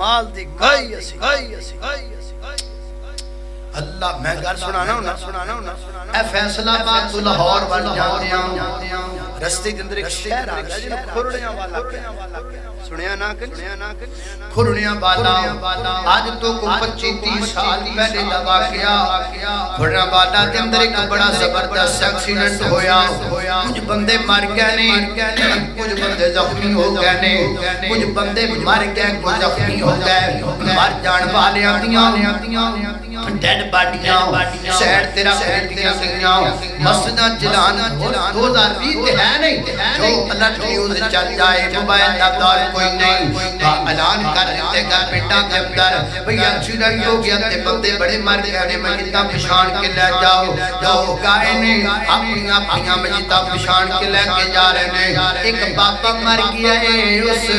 माल दी गई असी अल्लाह मैं गल सुनाना ए फैसलाबाद तो लाहौर वाल जाते हैं रस्ते के अंदर एक शहर आ गया जिन्हें खुरड़ियां वाला सुनिया ना खुरड़ियां वाला आज तो को 25-30 साल पहले दा वाकया खुरड़ियां वाला के अंदर एक बड़ा जबरदस्त एक्सीडेंट होया कुछ बंदे मर गए ने कुछ बंदे जख्मी हो गए ने कुछ बंदे मर गए कुछ जख्मी हो गए मर जान वाले आंदियां डेड बाडियां शहर तेरा फैलदियां गईयां मस्जिदां जलान 2020 ते है नहीं जो अलर्ट न्यूज़ चल जाए मोबाइल दा दौर कोई नहीं ऐलान कर देते घर पिंडां के अंदर भई एक्सीडेंट हो गया ते बंदे बड़े मर गए ने मस्जिदां पिछाण के ले जाओ जो गाए ने अपनी मस्जिदां पिछाण के लेके जा रहे ने एक बाबा मर गया है उस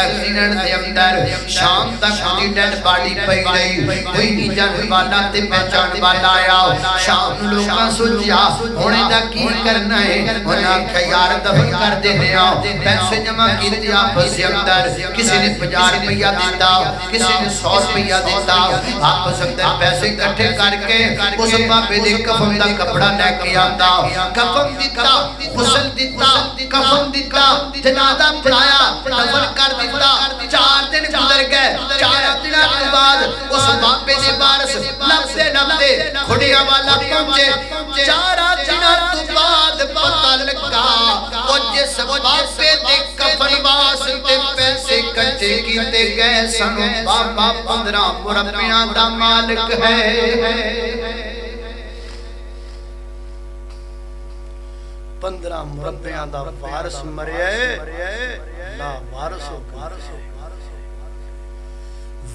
एक्सीडेंट दे अंदर शाम तक उसकी डेड बॉडी पई रही कोई नहीं जाने वाला ते पहचान वाला आया शाम लोकां सोचा हुणे दा की करना है उन्हां आख्या यार दफन कर देने आ पैसे जमा कीते आपस दे अंदर किसी ने 50 रुपया दिता किसी ने 100 रुपया दिता आपस अंदर पैसे इकट्ठे करके उस बाबे दे कफन दा कपड़ा लेके आंदा कफन दिता गुस्ल दिता कफन दिता जनाजा पढ़ाया दफन कर दिता 4 दिन गुजर गए 4 दिनों के बाद उस बाबे दे वारिस लबदे खुड़िया वाला पहुंचे 4 दिनों तो बाद पता लगा वो जिस बाबे दे कफन वास्ते पैसे इकट्ठे कीते गए सन बाबा 15 मुरब्बियां दा मालिक है 15 मुरब्बियां दा वारिस मरिया ला वारिस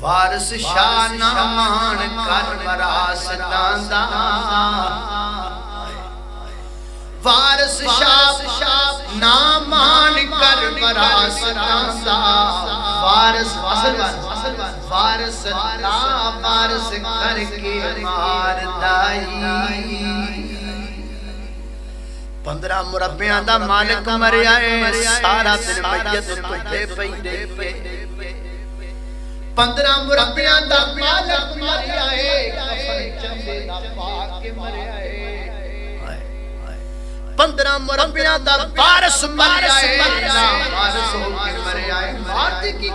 वारिस शाह नामान कर वरासतां दा वारिस शाह नामान कर वरासतां दा वारिस वारिस ला वारिस करके मार दाई 15 मुरब्बियां दा मालिक मरिया है सारा दिन मैयत तुझे पई दे 15 मुरब्बियां दा मालिक मरिया है कफन चंदे दा पाक के मरिया है 15 मुरब्बियां दा वारिस मरिया है वारिस हो के मरिया है मार दी की